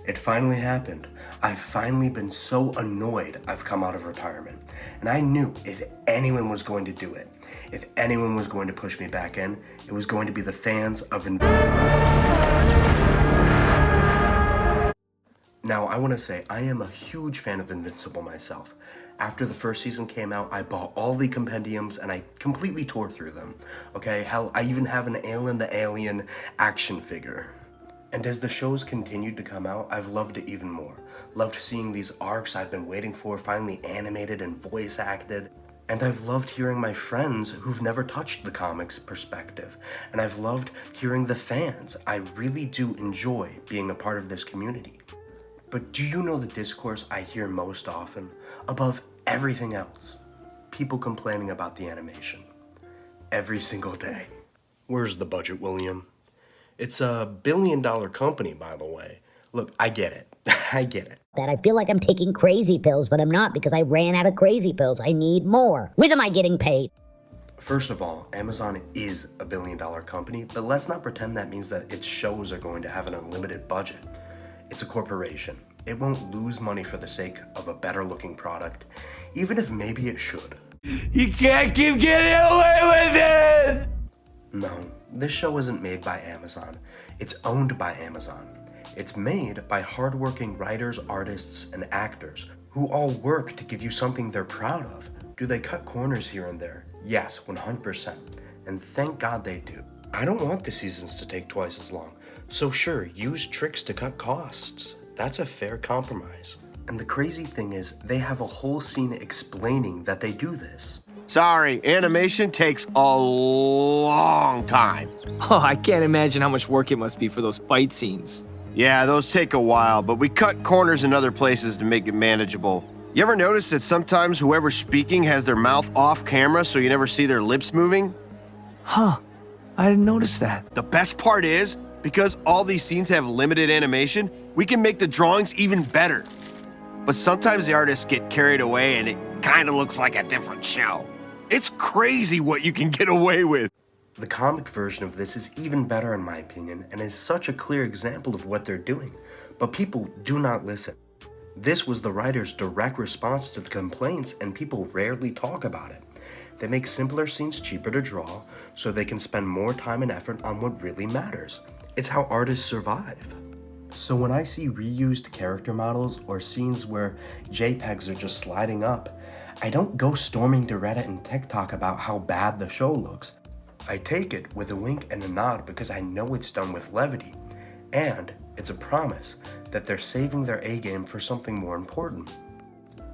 It finally happened. I've finally been so annoyed I've come out of retirement. And I knew if anyone was going to do it, if anyone was going to push me back in, it was going to be the fans of Now, I want to say, I am a huge fan of Invincible myself. After the first season came out, I bought all the compendiums and I completely tore through them. Okay, hell, I even have an Alien the Alien action figure. And as the shows continued to come out, I've loved it even more. Loved seeing these arcs I've been waiting for finally animated and voice acted. And I've loved hearing my friends who've never touched the comics perspective. And I've loved hearing the fans. I really do enjoy being a part of this community. But do you know the discourse I hear most often, above everything else? People complaining about the animation. Every single day. Where's the budget, William? It's $1 billion company, by the way. Look, I get it. I get it. That I feel like I'm taking crazy pills, but I'm not because I ran out of crazy pills. I need more. When am I getting paid? First of all, Amazon is a $1 billion company, but let's not pretend that means that its shows are going to have an unlimited budget. It's a corporation. It won't lose money for the sake of a better looking product, even if maybe it should. You can't keep getting away with this! No, this show isn't made by Amazon. It's owned by Amazon. It's made by hardworking writers, artists, and actors who all work to give you something they're proud of. Do they cut corners here and there? Yes, 100%. And thank God they do. I don't want the seasons to take twice as long. So sure, use tricks to cut costs. That's a fair compromise. And the crazy thing is, they have a whole scene explaining that they do this. Sorry, animation takes a long time. Oh, I can't imagine how much work it must be for those fight scenes. Yeah, those take a while, but we cut corners in other places to make it manageable. You ever notice that sometimes whoever's speaking has their mouth off camera so you never see their lips moving? Huh, I didn't notice that. The best part is, because all these scenes have limited animation, we can make the drawings even better. But sometimes the artists get carried away and it kind of looks like a different show. It's crazy what you can get away with. The comic version of this is even better in my opinion, and is such a clear example of what they're doing. But people do not listen. This was the writer's direct response to the complaints, and people rarely talk about it. They make simpler scenes cheaper to draw, so they can spend more time and effort on what really matters. It's how artists survive. So when I see reused character models or scenes where JPEGs are just sliding up, I don't go storming to Reddit and TikTok about how bad the show looks. I take it with a wink and a nod because I know it's done with levity, and it's a promise that they're saving their A-game for something more important.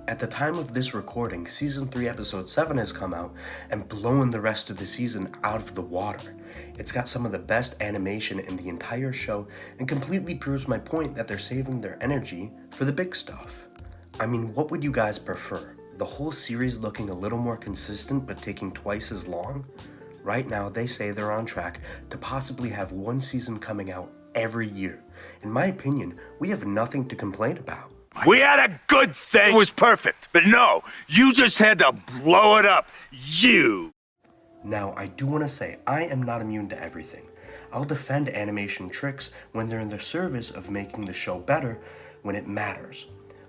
At the time of this recording, Season 3 Episode 7 has come out and blown the rest of the season out of the water. It's got some of the best animation in the entire show and completely proves my point that they're saving their energy for the big stuff. I mean, what would you guys prefer? The whole series looking a little more consistent but taking twice as long? Right now, they say they're on track to possibly have one season coming out every year. In my opinion, we have nothing to complain about. We had a good thing. It was perfect. But no, you just had to blow it up. You. Now, I do want to say, I am not immune to everything. I'll defend animation tricks when they're in the service of making the show better when it matters.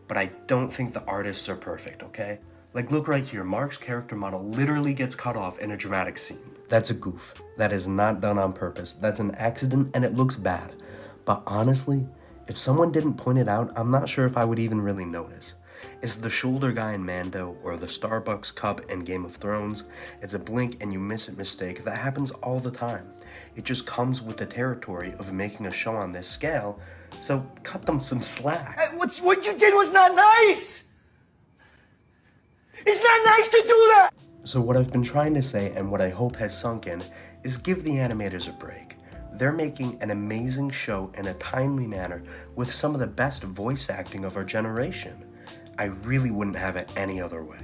But I don't think the artists are perfect, okay? Like, look right here, Mark's character model literally gets cut off in a dramatic scene. That's a goof. That is not done on purpose. That's an accident and it looks bad. But honestly, if someone didn't point it out, I'm not sure if I would even really notice. It's the shoulder guy in Mando or the Starbucks cup in Game of Thrones. It's a blink and you miss it mistake that happens all the time. It just comes with the territory of making a show on this scale, so cut them some slack. What you did was not nice! It's not nice to do that! So what I've been trying to say, and what I hope has sunk in, is give the animators a break. They're making an amazing show in a timely manner with some of the best voice acting of our generation. I really wouldn't have it any other way.